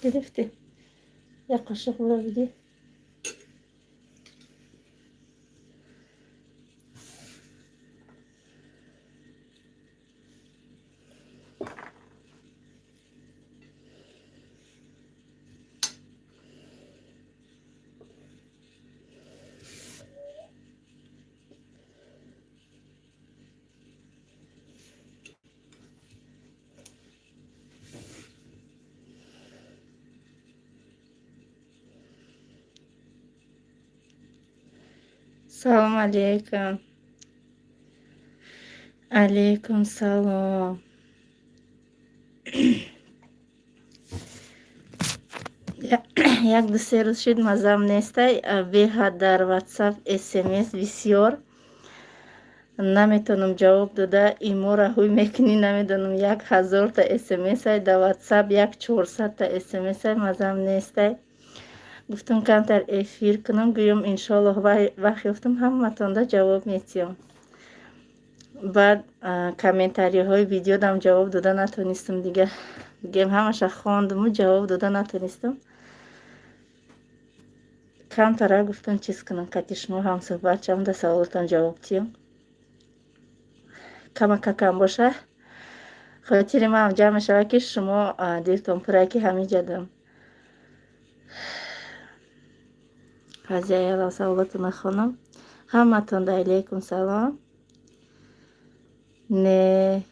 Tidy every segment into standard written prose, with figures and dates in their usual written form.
گرفتی یک قاشق برو بگی. سلام علیکم. علیکم سلام. یک دو سه روز شد مزم نیسته بهاد در واتساپ اسمس بسیار نمیتونم جواب داده. ایمو را هوی میکنی نمیدونم 1000 تا اسمس های در واتساپ 1400 تا اسمس های مزم نیسته. گفتم کمتر افیر کنم گویم انشالله وقت یفتم همه تانده جواب میتیم. بعد کامنتاری های ویدیو دم جواب داده نتونستم دیگه. بگیم همش خواندم و جواب داده نتونستم. کمتر گفتم چیز کنم که شما هم صحبت چم ده سوالتان جواب تیم. کم باشه خاطر ما هم جمع شده که شما دیرتون پره که همین جدم قضیه ایلا سوالتون خانم. همه تان ده علیکم سلام. نه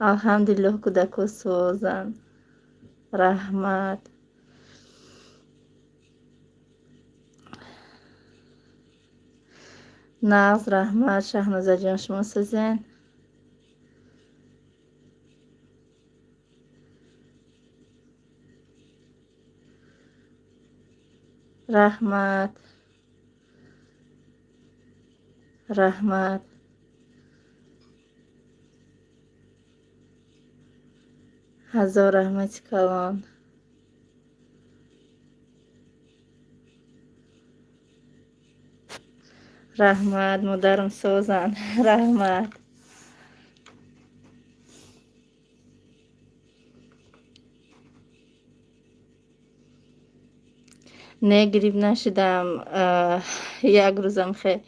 الحمدلله کودکو سوزن رحمت ناز رحمت شهنازه جان شما سوزن رحمت رحمت هزار رحمت کلان رحمت مادرم سوزن رحمت نه گریب نشدم. یک روزم خیلی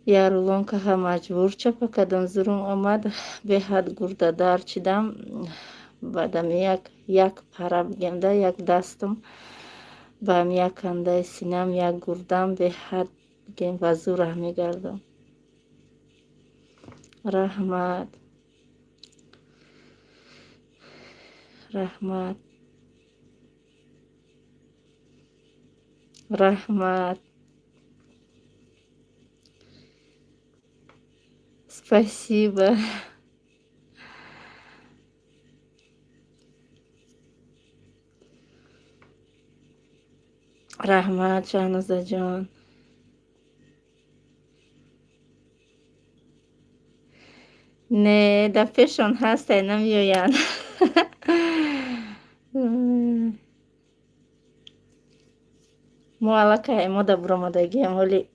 یا رولون که هم مجبور چپا کدم زورم آمد به حد گرده دار چیدم. بعدم یک پره بگم ده یک دستم با هم یک کنده سینم یک گردم به حد بگم و زور همی گردم. رحمت رحمت رحمت спасибо. رحمت شهنازه جان نه دفعشون هست نمیوین. ما علاقه ما دا برامدگی هم ولی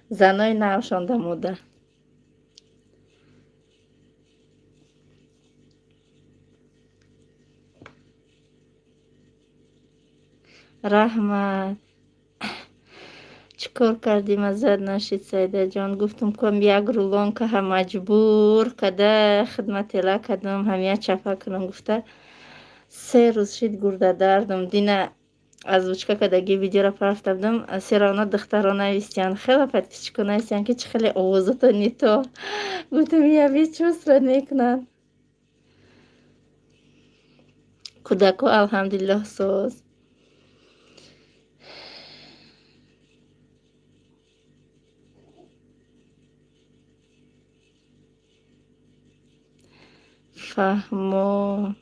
زنای نوشان دا موده. رحمت چیکار کردیم ازت نشید سیده جان. گفتم کم یک رولون که هم مجبور کده خدمت اله کدم همیه چپه کنم. گفته 3 روز شید گرده دردم دینه از وچکه کدگی ویدیو را پرفته بودم. سیرانا دخترانه ویستیان خیلی پت پیچکونه ایستیان که چه خیلی آوازتو نیتو. گفتم یه بیچ چوست را نیکنن. کودکو الحمدلله سوز فهمو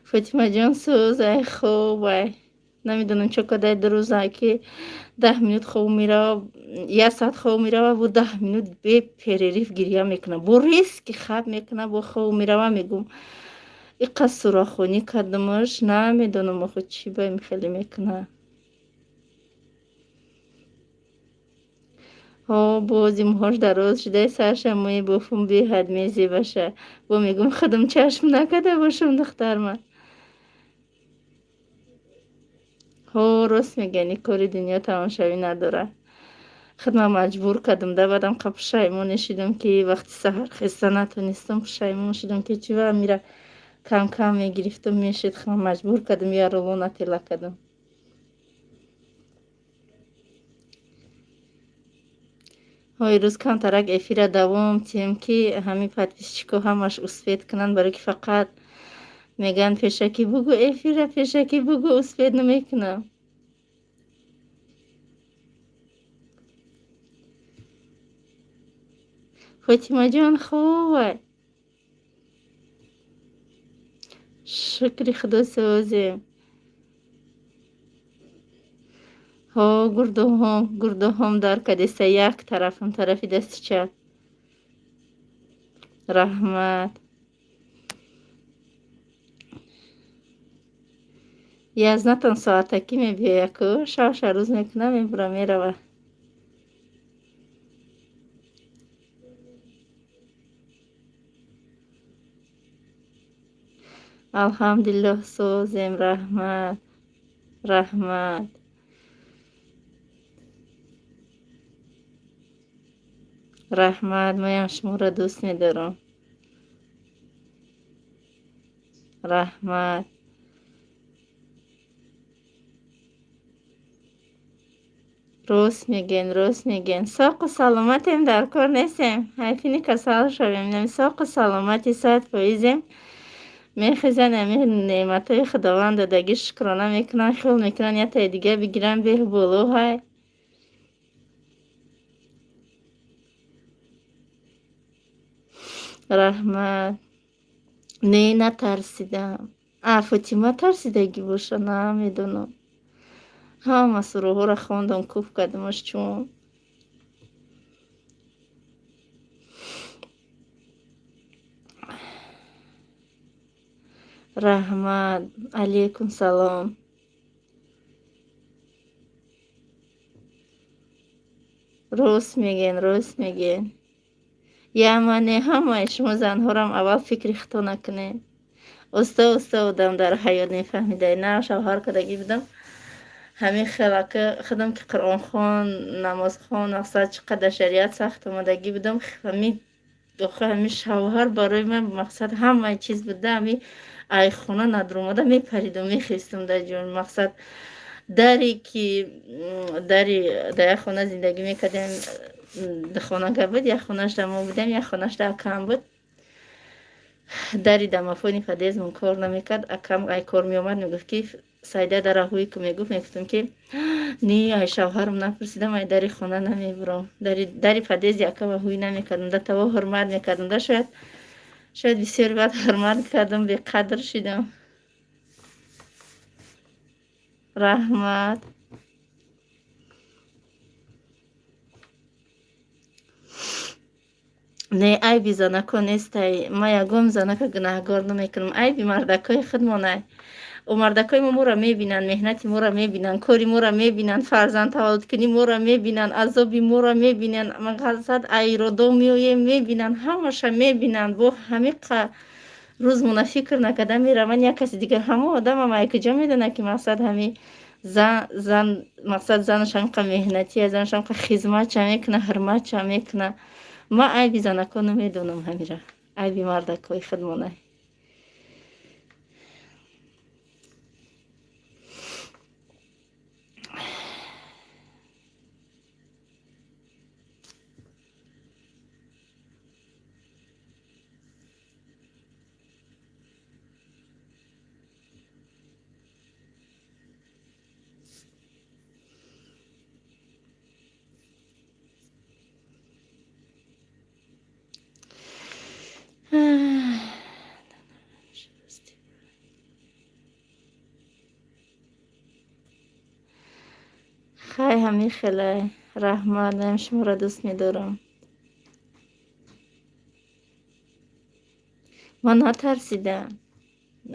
فاطمه جان سوز خوبه. نمیدونم چه کده در روزه که 10 minut خواب میره 1 ساعت خواب میره و 10 minut به پریریف گریه میکنه با ریسک خواب میکنه با خواب میره و میگم اینقدر سراخونی کردمش نمیدونم خود چی بایم خیلی میکنه. ҳо бози муҳош дароз шуда сарша мӯи бофум беҳад мезебаша. Бо мегӯм худам чашм накарда бошам духтарман. ҳо рост мегӯян, ин кори дунё тамошавӣ надорад. Худам маҷбур кардам. Баъдам пушаймон шудам, ки вақти саҳар хиста натонистам. Пушаймон шудам, ки чӣ вақт мира кам кам мегирифтам мешуд. Худам маҷбур кардам я рулона тела кардам. рӯз камтарак эфира давом тиҳем, ки ҳамин подписчикҳо ҳамаш успед кунанд, барои ки фақат мегӯянд пешакӣ бугӯ эфира, пешакӣ бугӯ, успед намекунам. фотимаҷон хубай. Шукри худо созем. ҳо гурдоҳом дар кадеста як тарафам, тарафи дасти чап. Раҳмат. 11 соатакӣ мебиёяд ку шавша рӯз мекунам, мебурам мерава. алҳамдулиллоҳ созем. Раҳмат. Раҳмат. раҳмат. Маям шуморо дӯст медорам. раҳмат. рост мегӯен. Соқу саломатем, дар кор нестем. ҳайфини касал шавем. Соқу саломати 100%. мехезан ҳамин неъматҳои худованд додагӣ шукрона мекунам, хел мекунам як таи дига бигирам беҳ боло ҳай. раҳмат. Не натарсидам. Фотима тарсидагӣ боша, намедонам. ҳама суроғҳоро хондам, кӯб кардамаш чун. раҳмат. алейкум салом. рост мегӯен. яъмане ҳамаи шумо занҳорам аввал фикри хато накунед. оста одам дар ҳаёт мефаҳмида. На шавҳар кардагӣ будам, ҳамин хелака худам ки қуръонхон, намозхон, мақсад чӣ қадар шариат сахт омадагӣ будам, ҳамин шавҳар барои ман мақсад ҳамаи чиз буда. Ҳамин айхона надромада мепаридум, мехистам дар ҷон. Мақсад даре ки дари дар як хона зиндагӣ мекардем, хонага буд, як хонаш дар мо будем, як хонаш дар акам буд. дари домофони подъездмон кор намекард. Акам ай кор меомад, мегуфт ки сайда дара ҳуй ку, мегуфтам ки не ай шавҳарам напурсидам, ай дари хона намебурам. Дари подъезди акама ҳуй намекардам. Да таво ҳурмат мекардам. Да шояд бисёри вақт ҳурмат кардам, беқадр шудам. раҳмат. не айби занакон нестай. Ман ягон занака гунаҳгор намекунам. Айби мардакои худмонай. мардакои моро мебинанд, меҳнати моро мебинанд, кори моро мебинанд, фарзанд таваллудкунӣ моро мебинанд, азоби моро мебинанд, мақсад айрода меоем мебинанд, ҳамаша мебинанд. бо ҳамин рӯз мона фикр накарда мераванд як каси дигар. ҳамон одамам ай куҷо медонад ки мақсад ҳамин зан мақсад занаш ҳамиқа меҳнатия, занаш ҳамиқа хизматча мекуна, ҳурматча мекуна. ман айби занакону медонам, ҳамира айби мардакои худмонай. хай ҳамин хелай. раҳмат. ман шуморо дӯст медорам. ман натарсидам.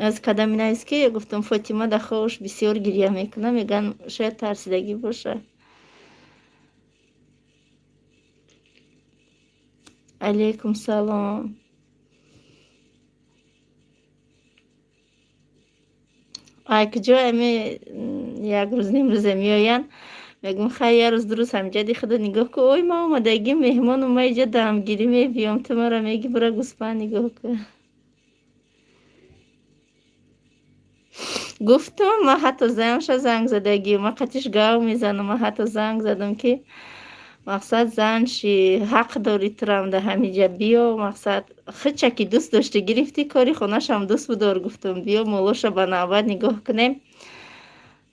аз кадами навис ки гуфтам фотима да хобаш бисёр гирья мекунад, мегӯянд шояд тарсидагӣ бошад. علیکم سلام. کجا امی یک روز نیم روزه میآین میگم خیلی یه روز درست همجا دی خدا نگاه که اوی ما اومدگی مهمان اومد اینجا دمگیری میبیام تو مرا میگی برا گوسفند نگاه که گفتم ما حتی زنگ زدگی ما قطیش گاو میزنم. ما حتی زنگ زدم که مقصد زنشی حق داری ترم ده همینجا بیا. مقصد خچه که دوست داشته گرفتی کاری خونش هم دوست بدار. گفتم بیا مولوش با نوبت نگاه کنیم.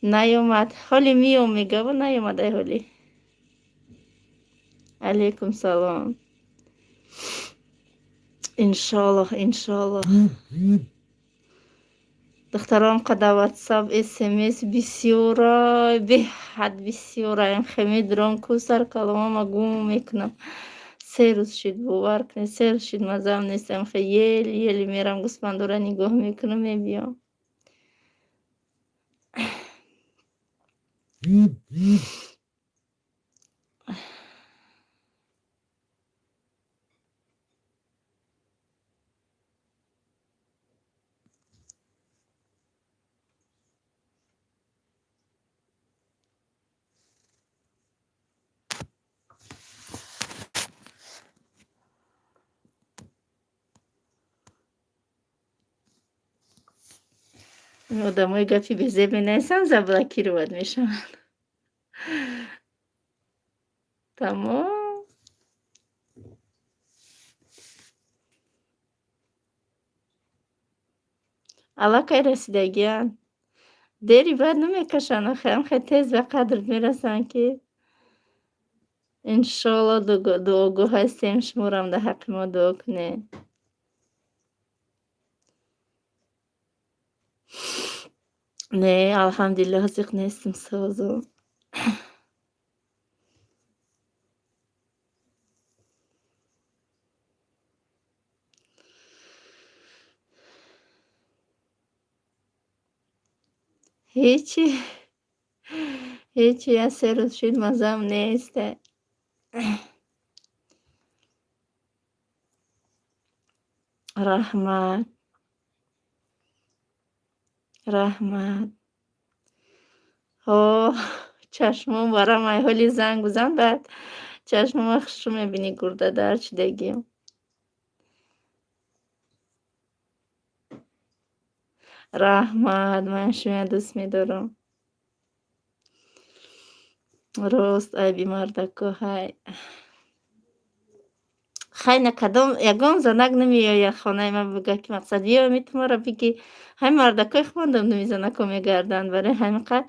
نیومد. حالی میام میگه و نیومد. ای حالی علیکم سلام. انشالله انشالله. دخترام قد واتساپ اسمس بسیارای به حد بسیارای خیلی درام کو سر کلامم گم میکنم. 3 روز شد باور کنید 3 روز شد مزم نیستم. خیلی یلی میرم گوسفندورا نگاه میکنم میبیام. آدمای گپی به زبه نیستن زبلکی رو بد میشن. تمام. علاقه رسیدگیان دیری بعد نمیکشن. خیلی تیز به قدر میرسن که انشالله دعاگو هستیم. شمارم ده حق ما دعا کنه. نه الحمدلله حسیق نیستم سازم. هیچی هیچی از 3 روز شد مزم نیسته. رحمت رحمت اوه چشمم برام ای حالی زنگ بزن بعد چشمم خشو میبینی گرده در چیدگیم. رحمت من شما دوست میدارم. راست ای بیماردکو های خیلی کدام یگان زنگ نمیآید خانه من بگه که مقصد بیا میتونه را بگی های مردکای خواندم نمیزنک میگردن برای همینقدر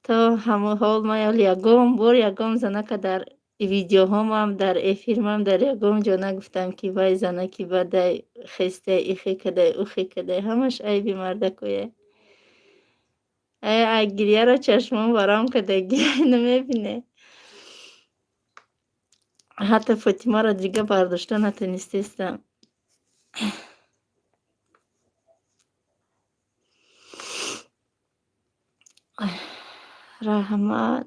تا همه حال ما یگام بار یگام زنک در ویدیو هم در افیلم هم در یگام جا نگفتم که وای زنکی بده خسته ایخی کده اوخی کده همش عیبی مردکویه. ای گریه را چشمم برام کده گریه نمیبینه. حتی فاطمه را دیگه برداشته نتونستم. رحمت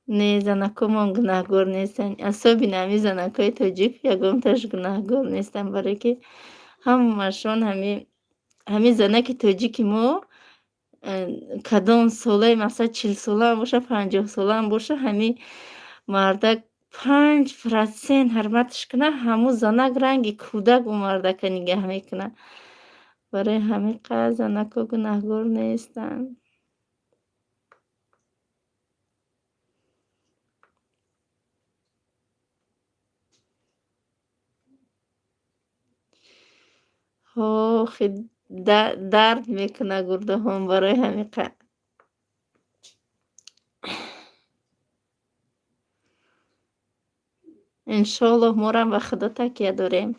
نه زنکام هم گناهگار نیستن. اصابی نمی زنکای تاجیک یگام تاش گناهگار نیستن برای که همشون همی زنک تاجیکی ما کدام ساله مثلا 40 ساله هم باشه 50 ساله هم باشه همی مردک 5% حرمتش کنه همو زنک رنگی کودک و مردک نگه میکنه. برای همین قدر زنکا گناهگار نیستن. خیلی درد میکنه گرده هم برای همین قدر. انشالله ما را به خدا تکیه داریم.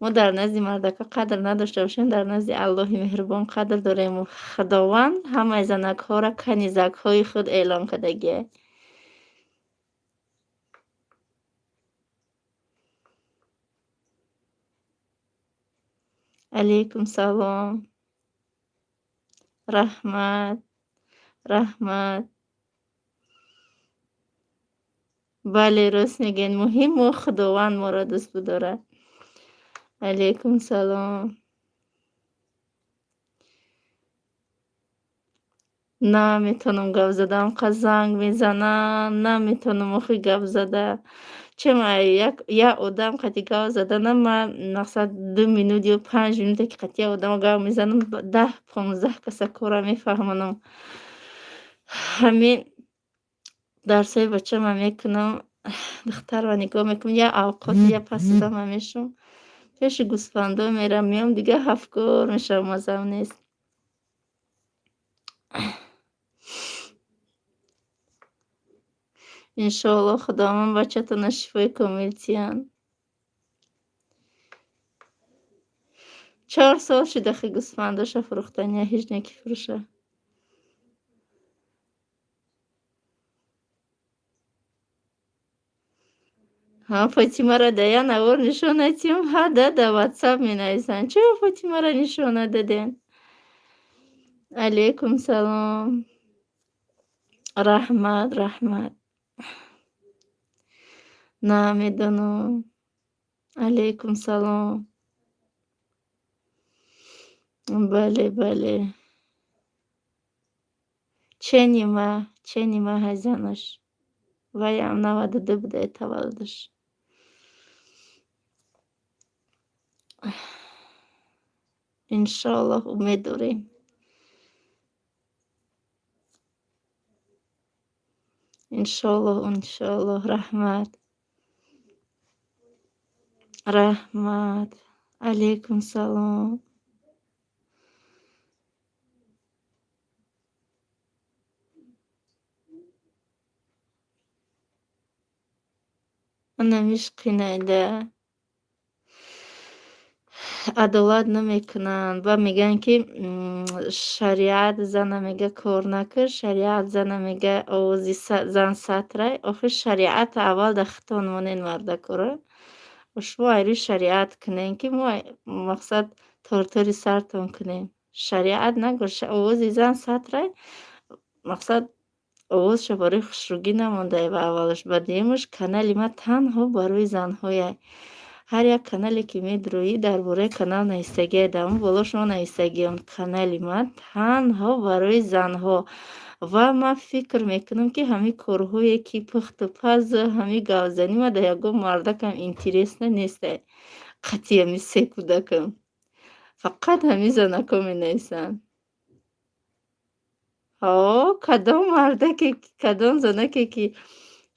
ما در نزد مردکا قدر نداشته باشیم در نزد الله مهربان قدر داریم و خداوند همه زنک ها را کنیزک های خود اعلام کردگیه. алейкум салом. Раҳмат, раҳмат. бале, рост мегӯед. Муҳим мо Худованд моро дӯст бидорад. алейкум салом. Наметавонам гап зада, анқадр занг мезананд, наметавонам охи гап зада. Чема як одам қати гап задана, ман мақсад 2 минут ё 5 минуте ки қати як одам гап мезанам, 10-15 каса корро мефаҳмонам. Ҳамин дарсои бачаам мекунам. Духтарро нигоҳ мекунам, як авқоти як пасада ман мешавам, пеши гӯсфандо мерам, меом, дига ҳафкор мешавам, мазам нест. иншоалло Худованд бачатонро шифои комил тиянд. 4 сол шуда хи гӯсфандоша фурӯхтания, ҳеҷ не ки фурӯша. Фотимаро да як навор нишон надиҳем, да WhatsApp менависанд. Чаро Фотимаро нишон надодем? алейкум салом. раҳмат, раҳмат. Намедонам. алейкум салом. бале, бале. ченима ҳайзанаш. Ваям 92 будае таваллудаш. иншоаллоҳ умед дорем. иншоаллоҳ. Раҳмат. раҳмат. алейкум салом. намешқинайда. адолат намекунанд. Ба мегӯянд ки шариат зана мега кор накар, шариат зана мега овози зан сатрай. Охир шариат аввал дар хитон монед мардакора. шумо айрӯ шариат кунем ки мо мақсад тортори сартон кунем. Шариат нагӯ, овози зан сатрай. Мақсад овозша барои хушругӣ намондаи ба аввалаш. Ба дуюмаш канали ма танҳо барои занҳояй. Ҳар як канале ки медуроӣ дар бораи канал нависагие, дар он боло шумо нависагиён. Канали ман танҳо барои занҳо. Ва ман фикр мекунам ки ҳамин корҳое ки пухту пазу ҳамин гапзанӣ ма дар ягон мардакам интересна нестай. Қатъи ҳамин се кӯдакам. Фақат ҳамин занакон менависанд. Кадом мардаке, кадом занаке ки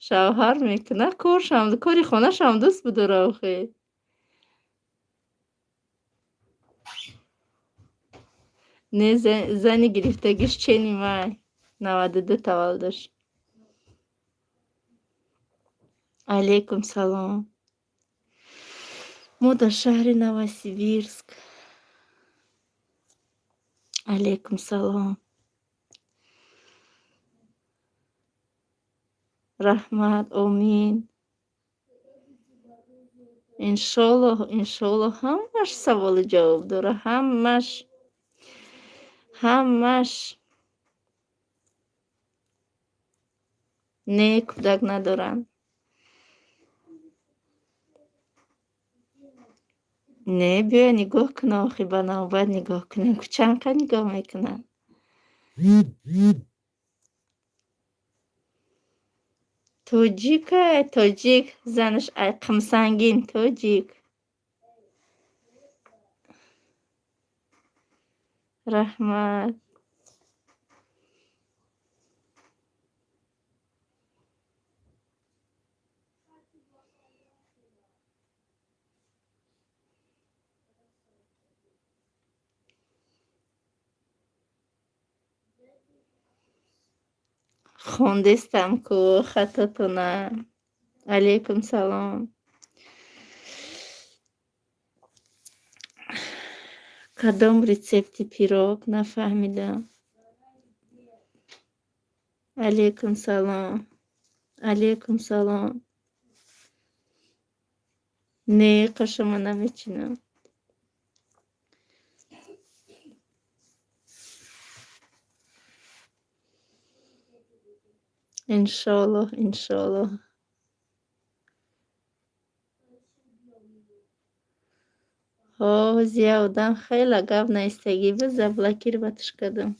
шавҳар мекунад, кори хонашам дӯст бидора охе. Не, зани гирифтагиш ченимай. 92 таваллудаш. алейкум салом. мо дар шаҳри Новосибирск. алейкум салом. раҳмат, омин. иншоаллоҳ ҳамаш саволу ҷавоб дора, ҳамаш. Не, кӯдак надоранд. Не, биёя нигоҳ кунам, охи ба навбат нигоҳ кунем. Кучанка нигоҳ мекунад. тоҷикай, тоҷик, занаш айқимсангин, тоҷик. раҳмат. хондестам ку хатотона. алейкум салом. кадом рецепти пирог нафаҳмидам. алейкум салом. алейкум салом. Не, қашама намечинам. انشالله انشالله. ها زیادم خیلی گپ نیستگی به زبلکی رو باتش کردم.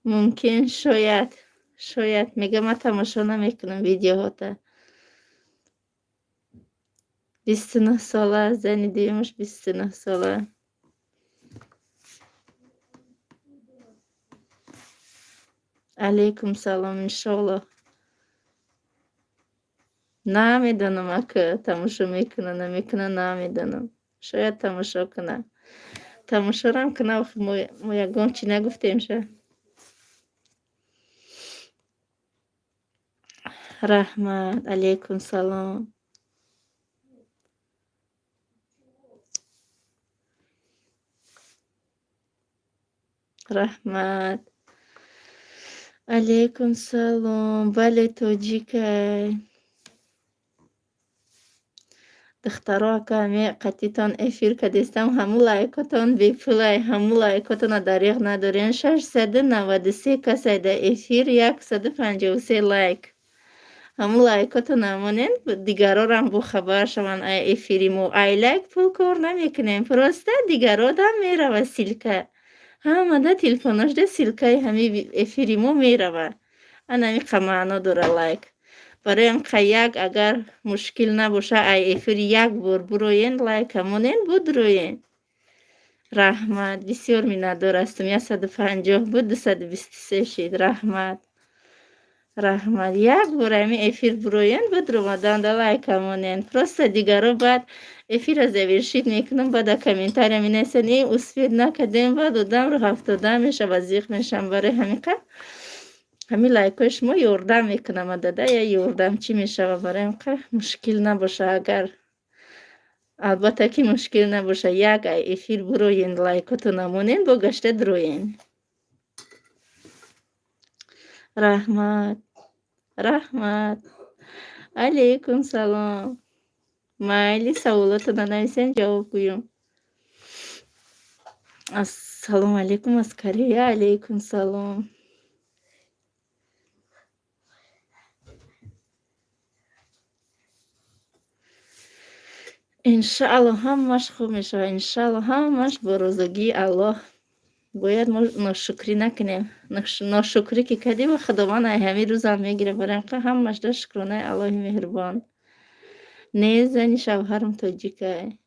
ممکن شاید میگه من تماشا نمیکنم ویدیوهاتا. 29 ساله زنی دیمش 29 ساله. علیکم سلام انشالله. نمیدونم اگه تماشا میکنه نمیکنه نمیدونم. شاید تماشا کنه. تماشا رم کنه و ما یکم چی نگفتیم شه. رحمت علیکم سلام. رحمت علیکم سلام. بله توجیکه دخترها که همه قطیتان افیر کدیستم همو لایکاتان بیپولای همو لایکاتان دریغ ندارین 693 کسی ده افیر 153 لایک همو لایکاتان همونین دیگرها رو هم بو خبر شون ای افیری مو ای لایک پول کار نمیکنیم پرسته دیگرها دم میره و سیلکه همه ده تلفوناش ده سیلکه همی افیری مو میره و انمی قمعنا داره لایک برای اینکه یک اگر مشکل نباشه ای افیر یک بار بروین لایک همونین بود روین. رحمت بسیار میندار استم 150 بود 223 شید. رحمت یک بار همی افیر بروین بود رو دانده لایک همونین پرست دیگرو بعد افیر از اویرشید میکنم بعد کامنتار همی نیسن این اسفید نکدیم بعد دادم رو 70 میشه وزیق میشم برای همین که همین لایکای شما یوردم میکنم داده یا یوردم چی میشه و برای اینکه مشکل نباشه اگر البته که مشکل نباشه یک ای افیر بروین لایکاتو نمونین با گشته دروین. رحمت علیکم سلام. مایلی سوالاتو ننویسین جواب گویم. السلام علیکم از کریه. علیکم سلام. انشاءالله همش خوب میشه. انشاءالله همش با روزگی الله. باید ما ناشکری نکنیم. ناشکری که کردیم و خداوند همین روز هم میگیره برای اینکه همش در شکرانه الله مهربان. نه زنی شوهرم تاجیکه.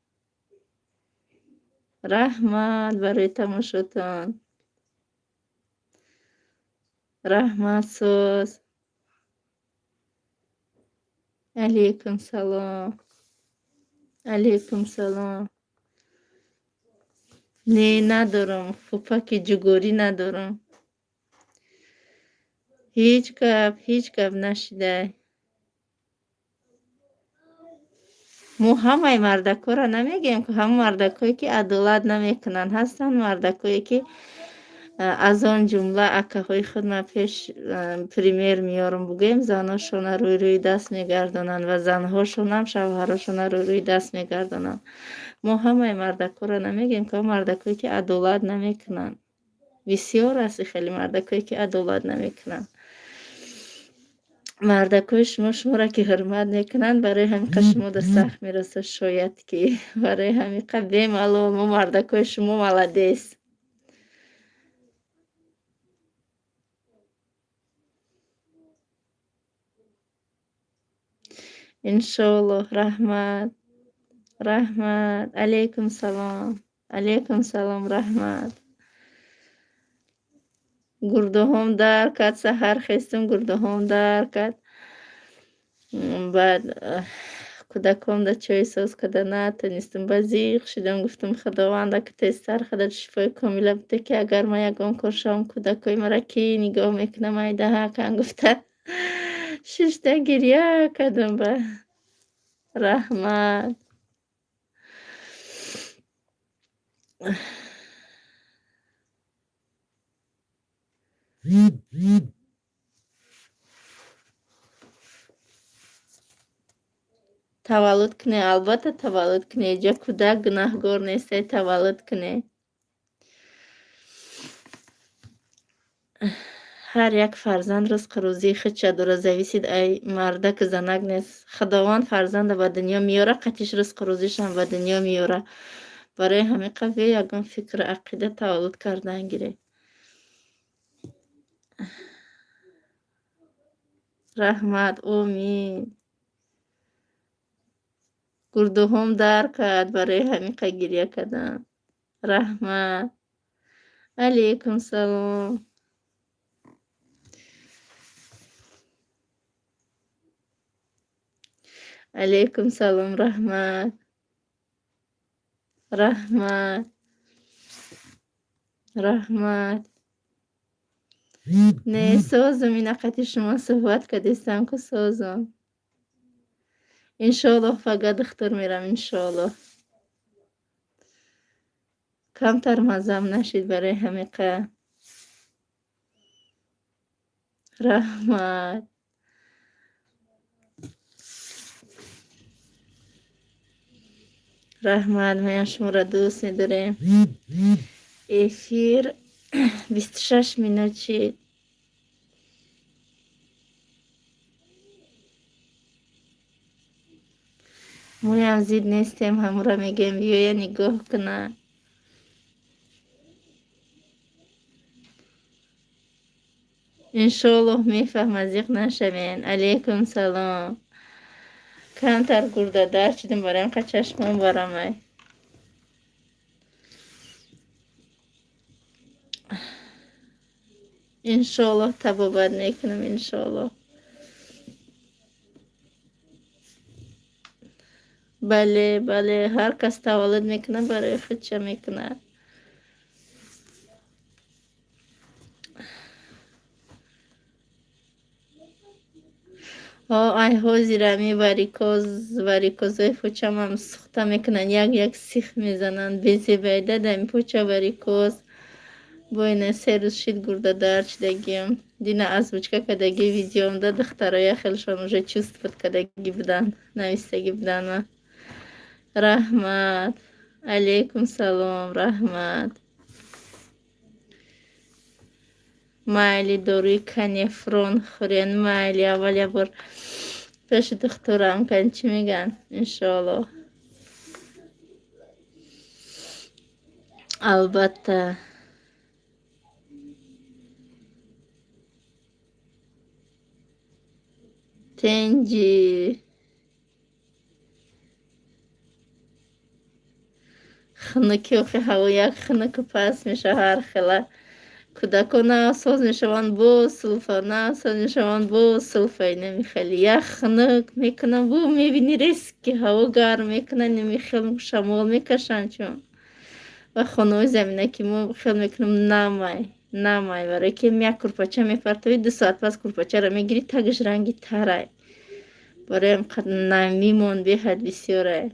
رحمت برای تماشاتان. رحمت سوز. علیکم سلام. علیکم سلام. نه ندارم پوپک جگوری ندارم. هیچ گپ نشده. مو همه مردکا را نمیگیم که هم مردکایی که عدالت نمیکنن هستن مردکایی که از آن جمله اکه های خود ما پیش پریمیر میارم بگیم زنهاشون روی دست میگردانن و زنهاشون هم شوهراشون روی دست میگردانن. ما همه مردکا را نمیگیم که مردکایی که عدالت نمیکنن بسیار است خیلی مردکایی که عدالت نمیکنن. مردکای شما را که حرمت میکنن برای همین شما در سخت میرسه شاید که برای همین قدیم الان ما مردکای شما ملدیس. انشالله. رحمت علیکم سلام. علیکم سلام. رحمت گرده هم در کد سهر خستم گرده هم در کد بعد کودکم در چای ساز کده نه تنیستم بزیق شدم گفتم خداونده که تیستر خدا شفای کامله بده که اگر ما یکم کارشام کودکای مرا کی نگاه میکنم ایده ها کن گفته ششته گریه کدم به. رحمت таваллуд кунед, албатта таваллуд кунед. Ҷо кӯдак гунаҳгор нестед, таваллуд кунед. ҳар як фарзанд ризқи рӯзии худша дорад, зависид ай марда ки занак нест. Худованд фарзанда ба дунё меёра, қатъиш ризқи рӯзишам ба дунё меёра. Барои ҳамин қаве ягон фикру ақида таваллуд кардан гиред. раҳмат, омин. Гурдуҳом дарк кард, барои ҳамин қа гирья кардам. Раҳмат. Алейкум салом. Алейкум салом, раҳмат. Раҳмат. Раҳмат. Не, созум, инақати шумо суҳбат кардистам ку созум. Иншоаллоҳ фақат духтур мерам, иншоаллоҳ. Камтар маззам нашид, барои ҳамин қа. Раҳмат. раҳмат, маям шуморо дӯст медорем. Эфир 26 минут шид. моям зид нестем, ҳамура мегем биёя нигоҳ куна. иншоаллоҳ мефаҳма, зиқ нашавен. Алейкум салом. камтар гурдадар шидим, бароям қа чашмон барамай. иншоаллоҳ табобат мекунам, иншоаллоҳ. бале, бале, ҳар кас таваллуд мекунад, барои худша мекунад. ай ҳозирами варикозои почамам сухта мекунанд, як сих мезананд, безебайда дами поча варикоз. боина 3 рӯз шид гурдадар шидагиам. Дина озвучка кардаги видеомда духтароя хелшон уже чувствовать кардаги буданд, навистаги буданд. раҳмат. Алейкум салом, раҳмат. майли доруи канефрон хӯрен, майли аввал як бор пеши духтурам кан чӣ меган, иншоаллоҳ. албатта. тенҷи хунуки охи ҳаво як хунуку паст меша, ҳар хела кӯдакон навсоз мешаванд бо сулфа, навсоз мешаванд бо сулфаи намихели як хунук мекунам, бо мебини резки ҳаво гарм мекунад, намихел шамол мекашанд чун. ва хонаҳои заминаки мо хел мекунам намай, барое ки як курпача мепартои 2 соат пас курпачаро мегири, тагиш ранги тарай. бароям намимон беҳад бисёрай.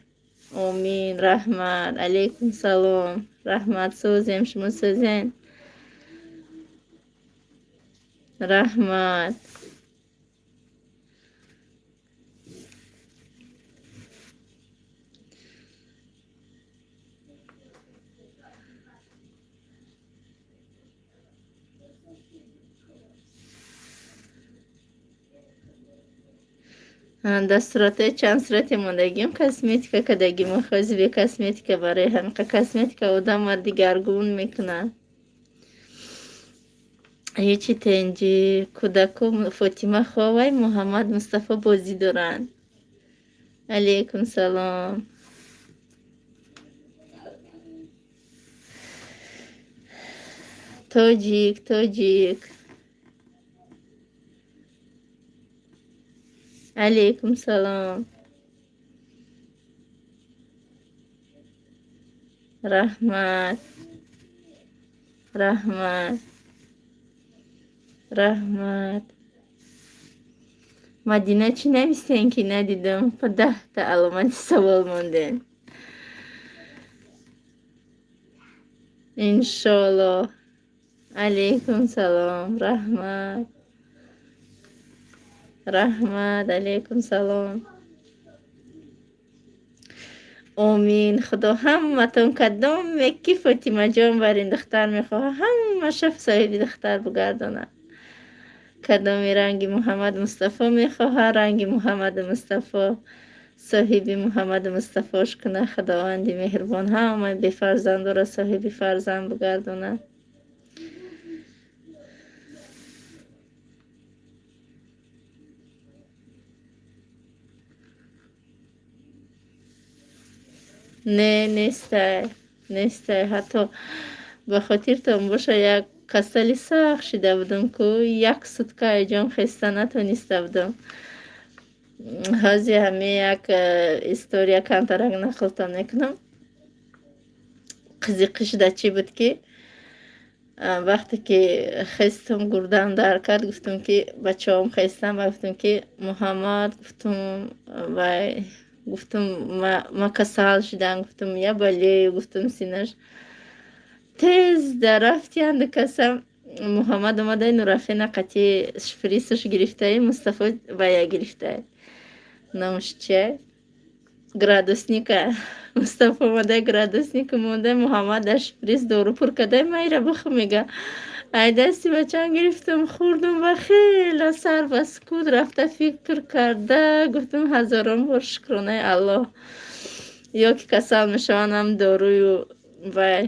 омин, раҳмат. Алейкум салом, раҳмат. созем, шумо созен. раҳмат. дастуратои чанд сурати мондагим косметика кардагим, мухозиби косметика. барои ҳамиқа косметика одамро дигаргун мекунад. ҳечи тенҷи кӯдако фотима ховай, муҳаммад мустафо бозӣ доранд. алейкум салом. тоҷик. алейкум салом. раҳмат. мадина чӣ навистен ки надидам? 10 аломати савол монден. иншоаллоҳ. алейкум салом, раҳмат. алейкум салом. آمین. خدا همتون کدام مکی فاطمه جان بر این دختر میخواه همه شف صاحبی دختر بگردانه. کدامی رنگ محمد مصطفی میخواه رنگ محمد مصطفی صاحبی محمد مصطفیش کنه. خداوندی مهربان همه بی فرزند را صاحبی فرزند بگردانه. نه نیسته، نیسته. حتی به خاطر تان باشه یک کسلی سخت شده بودم که یک سوتکه جان خسته نتونسته بودم. هازی همه یک استوریا کانترک نقلتان میکنم. قزیقش ده چی بود که وقتی که خستم گردم در کرد گفتم که بچه هم خستم و گفتم که محمد گفتم و گفتم ما کسال شدم گفتم یا بله گفتم سینش تیز در رفتی اند کسم محمد اومده اینو رفته نقطی شفریسش گرفته مصطفی بایا گرفته نامش چه گرادوسنیکه مصطفی اومده گرادوسنیک مونده محمد در شفریس دورو پر کده میره بخو میگه ای دستی بچم گرفتم خوردم و خیلی سر و سکوت رفته فکر کرده گفتم هزاران بار شکرانه الله یا که کسل میشوانم داروی و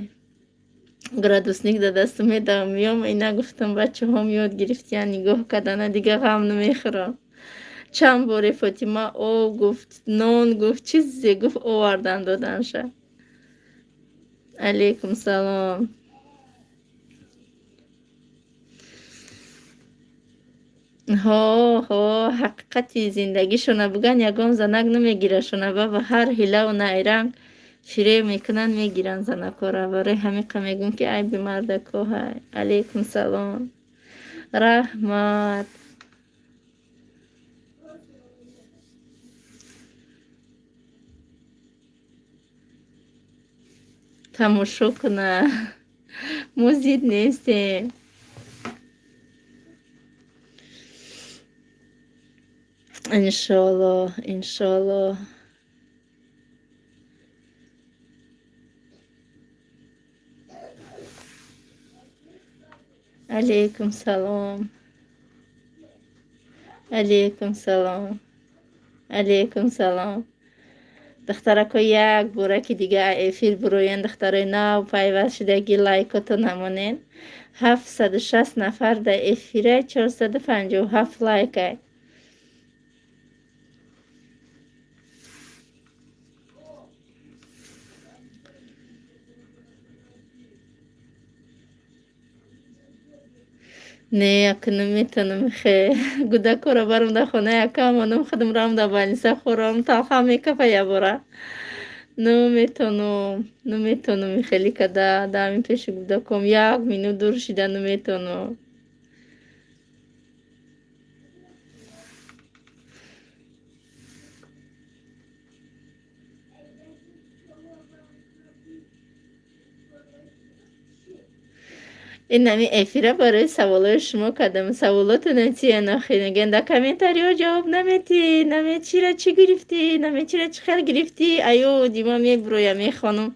گرادوسنیک در دست میدم میام اینا گفتم بچه هم یاد گرفتین نگاه کردن دیگه غم نمیخورم. چند باره فاطمه او گفت نان گفت چیزی گفت آوردن دادن شه. علیکم سلام. ها ها حقیقتی زندگیشونه بگن یگان زنک نمیگیره شونه و هر هیله و نیرنگ فیره میکنن میگیرن زنکا را. برای همیقه میگون که ای بی مردکو های. علیکم سلام رحمت. تماشا کنه مزید نیستیم. انشالله انشالله. علیکم سلام. علیکم سلام. علیکم سلام. دخترکو یک بوره که دیگه افیر بروین دخترای نو پیوست شدگی لایکاتو نمونین 760 نفر در افیره 457 لایکه. نه یک نمیتونم خیلی گودکو را برم در خونه یکم منم خودم رام در بانیسه خورم تلخه میکفه یه بوره نمیتونم خیلی کده دمی پیش گودکم یک مینو دور شده نمیتونم. این نمی افیره برای سوالای شما کدام سوالات نتیه نخیرین در کامنتاری ها جواب نمیتی نمی چی را چی گرفتی نمی چی را چی خیلی گرفتی ایو دیما می برویا می خانم.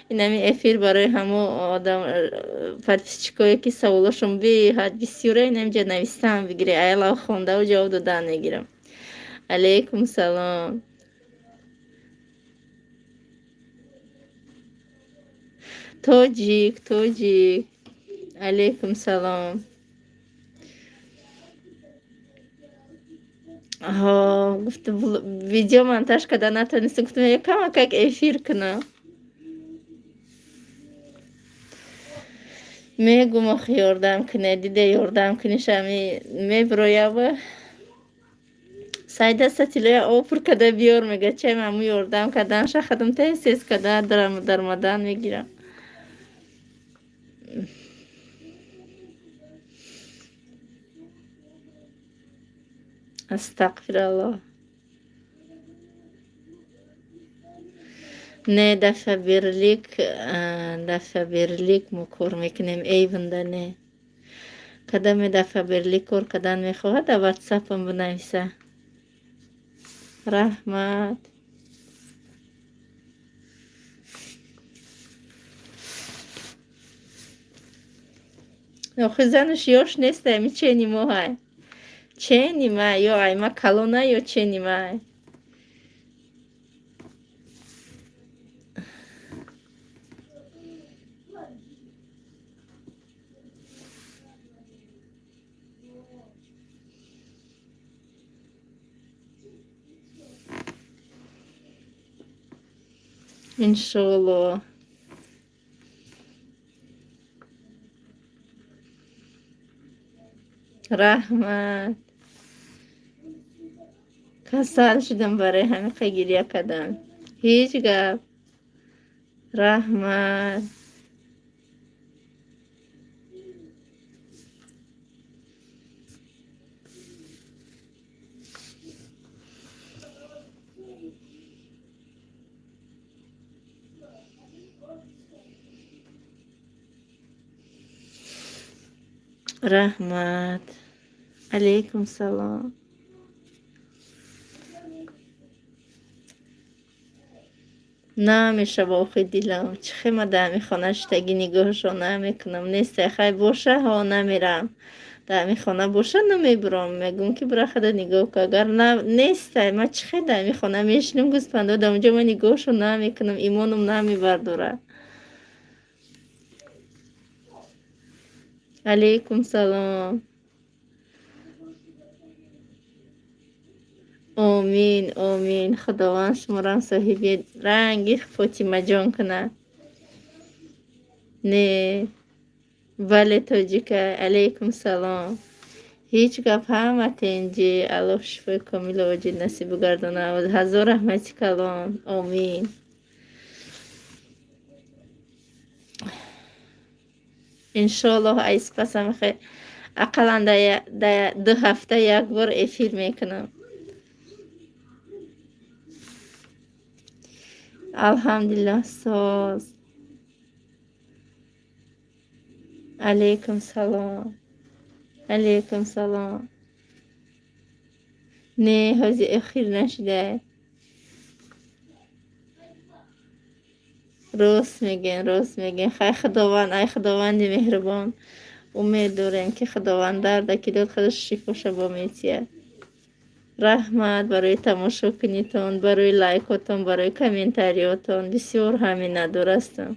این نمی افیر برای همو آدم پرتیسچیکایی که سوالاشون بی حد بسیاره این نمی جد نویستم بگیری ایلا خونده و جواب دادن نگیرم. علیکم سلام. توجیک علیکم سلام. ها گفت ویدیو монтаж کرده نتونستم گفتم یکم یک افیر کنم. میگم آخه یاردم کنه دیده یاردم کنیش همی میبرویا و سایده ستیله او پر کده بیار میگه چه همو یاردم کدن شه خدم تحسیز کده در مدن میگیرم. استغفر الله. نه دفعه برلیک مکور میکنیم ایونده نه کدام دفعه برلیک کور کدن میخواد در واتساپ هم بنویسه. رحمت. آخه زنش یاش نیست می چه نیمه های چه نیمه یا ایما کلونه یا چه نیمه انشالله رحمت کسل شدم برای همه گریه کردن هیچ گپ رحمت رحمت علیکم سلام نمیشه با خود دیلم چخه ما دمی خانه شتگی نگاهشو نمیکنم نیست خیلی باشه ها نمیرم دمی خانه باشه نمیبرم میگم که برای خدا نگاه که اگر نیست ما چخه دمی خانه میشنم گوسپنده دمجا ما نگاهشو نمیکنم ایمانم نمیبرداره علیکم سلام آمین آمین خداوند شما را صاحب رنگی فاطمه جان کنه نه بله تاجیکه علیکم سلام هیچ گپ همه تنجی الله شفای کامل واجد نصیب گردانه و هزار رحمتی کلان آمین انشالله ایس پسم خیلی اقلا ده 2 هفته یک بار افیر میکنم الحمدلله ساز علیکم سلام علیکم سلام نه هازی اخیر نشده راست میگن خیلی خداوند ای خداوند مهربان امید داریم که خداوند درد که داد خودش شفاشه با میتیه رحمت برای تماشا کنیتون برای لایکاتون برای کامنتاریاتون بسیار همین ندارستم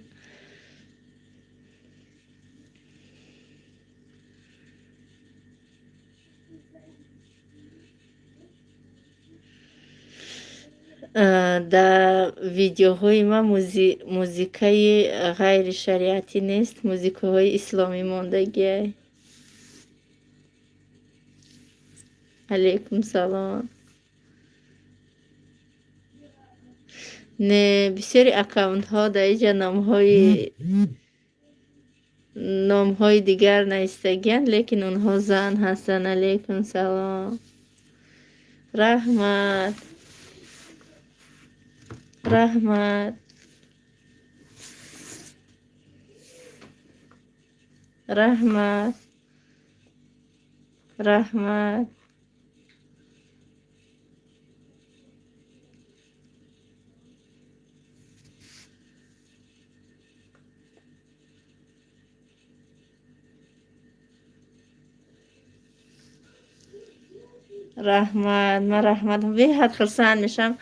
در ویدیوهای ما موزیکای غیر شریعتی نیست موزیکای اسلامی ماندگی علیکم سلام نه بسیاری اکاونت ها در اینجا نام های دیگر نیستگین لیکن اونها زن هستن علیکم سلام رحمت رحمت رحمت رحمت رحمت من رحمت بهت خرسند میشم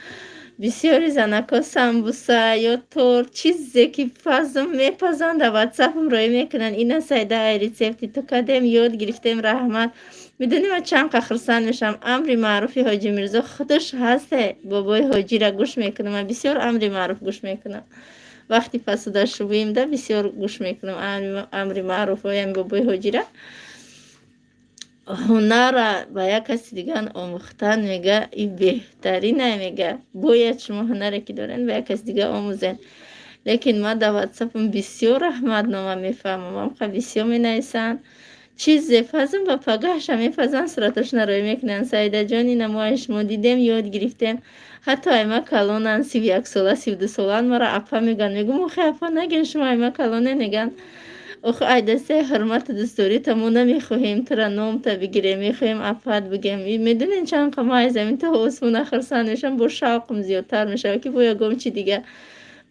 بسیاری زنکا سمبوسه یا تور چیزی که فضم میپزن در واتساپم روی میکنن اینا سایده ای ریسیپتی تو کدیم یاد گرفتیم رحمت میدونی من چند خرسند میشم امری معروفی حاجی میرزا خودش هسته بابای حاجی را گوش میکنم من بسیار امری معروف گوش میکنم وقتی پسوده شویم ده بسیار گوش میکنم امری معروف هایم بابای حاجی را هنر با یک کسی دیگه آموختن میگه این بهترینه میگه باید شما هنری که دارین با یک کسی دیگه آموزین لیکن ما در واتساپم بسیار رحمت نامه میفهمم هم بسیار می نویسن چیز فضم با پگهش هم میفزن صورتش نروی میکنن سایده جانی نمایش ما دیدیم یاد گرفتیم حتی ایما کلونن 31 ساله 32 سالن ما را اپا میگن میگم اخی اپا نگین شما ایما کلونه نگن اخ ایدسته حرمت دستوری تمو نمیخواهیم ترا نام تا بگیریم میخواهیم افاد بگیم میدونین چند قمای زمین تا حسمون خرسان میشم با شوقم زیادتر میشه که باید گم چی دیگه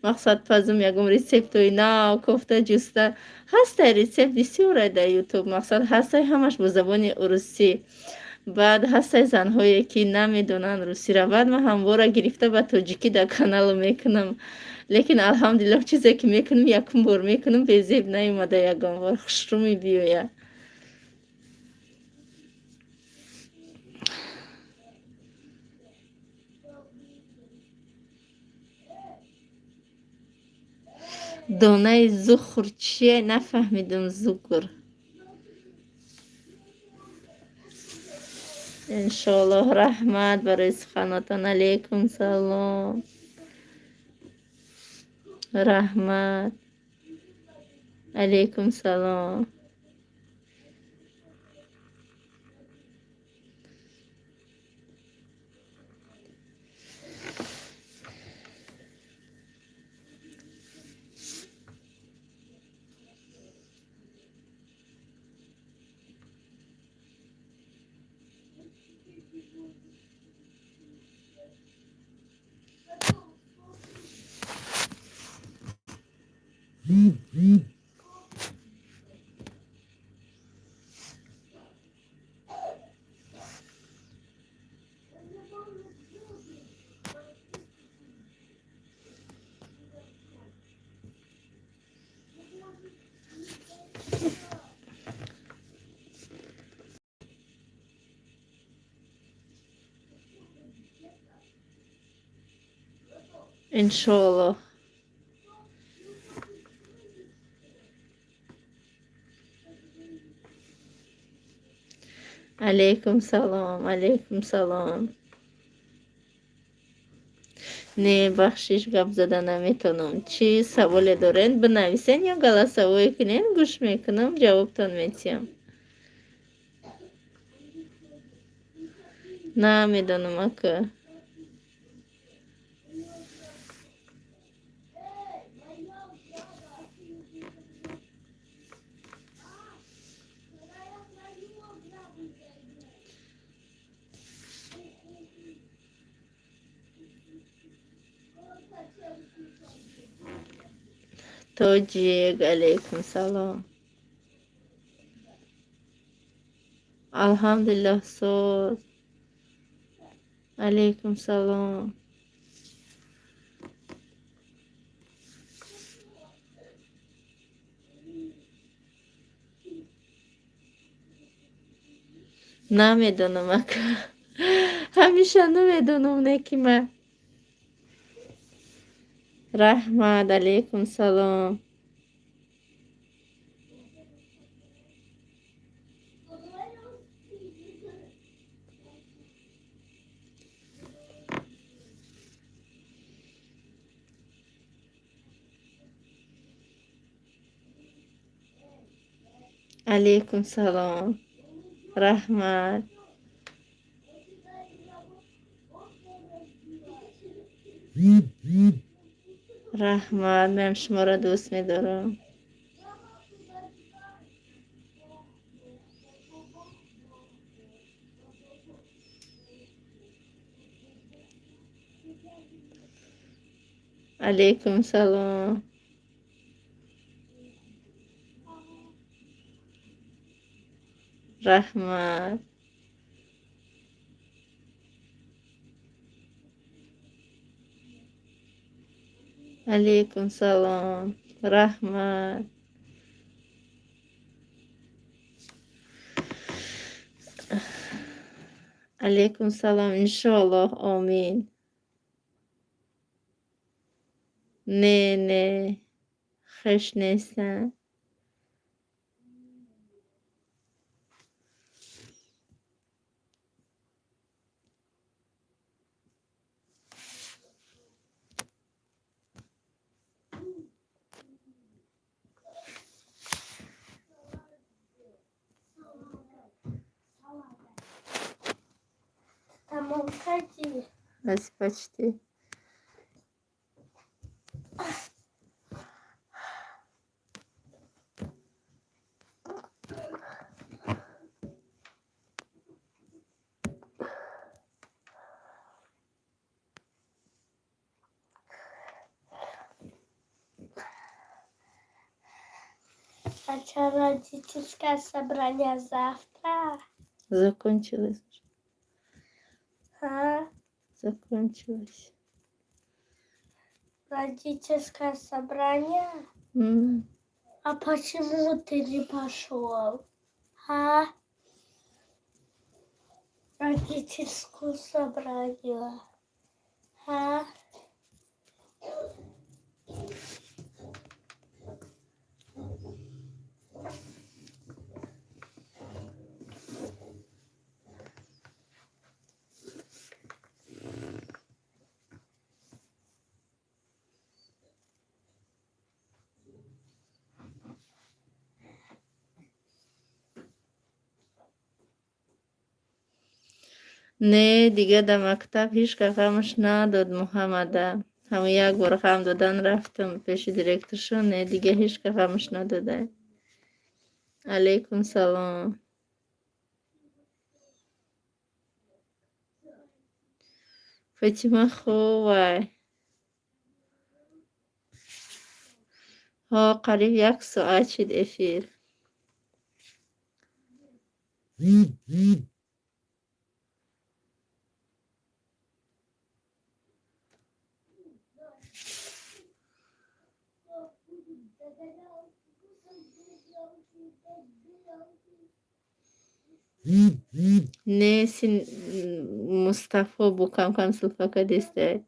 мақсад пазум ягум рецептои нав кофта ҷуста ҳастай рецепт бисёре дар ютуб, мақсад ҳастай ҳамаш бо забони русӣ. Баъд ҳастай занҳое ки намедонанд русиро, баъд ман ҳамвора гирифта ба тоҷикӣ дар каналу мекунам. Лекин алҳамдулиллоҳ чизе ки мекунам якум бор мекунам безеб наёмада, ягон бор хушрӯмӣ биёяд. донаи зухр чие? Нафаҳмидам. Зукр иншоаллоҳ. Раҳмат барои суханотон. Алейкум салом. раҳмат. Алейкум салом. иншоаллоҳ. алейкум салом. алейкум салом. Не, бахшиш гап зада наметавонам. Чӣ саволе доред бинависен ё галасовое кунед, гӯш мекунам, ҷавобтон медиҳам. Намедонам ака. тоҷик. алейкум салом. алҳамдулиллаҳ соз. алейкум салом. намедонам ака. ҳамеша намедонам неки ман. раҳмат. алейкум салом. алейкум салом. раҳмат. раҳмат. ман шуморо дӯст медорам. алейкум салом. раҳмат. алейкум салом. раҳмат. алейкум салом. иншоаллоҳ. омин. не хеш нестанд. Аз почти. А что родительское собрание завтра? Закончилось. А? Закончилось. Родительское собрание? М. А почему ты не пошел? А? Родительское собрание. А? نه دیگه در مکتب هیچ که غمش نداد محمده. همون یک بار غم دادن رفتم پیش دیرکترشون. نه دیگه هیچ که غمش نداده. علیکم سلام. فاطمه خوبه. ها قریب 1 ساعت شد افیر. نه مصطفی بو کم کم سلفاکه دیسته.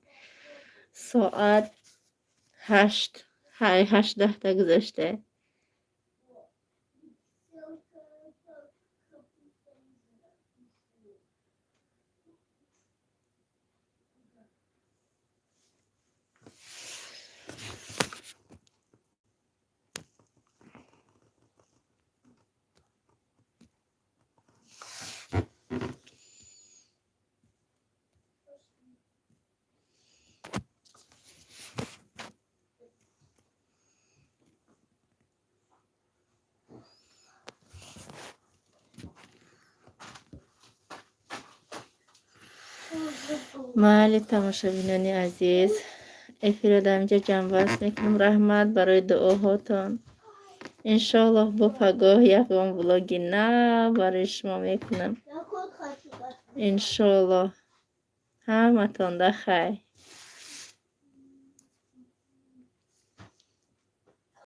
ساعت 8 18 تا گذشته. بله تماشابینان عزیز، افیر را در اینجا جنبست میکنم. رحمت برای دعاهاتان. انشالله با پگاه یک ولاگی نه برای شما میکنم. انشالله همتان در خیر.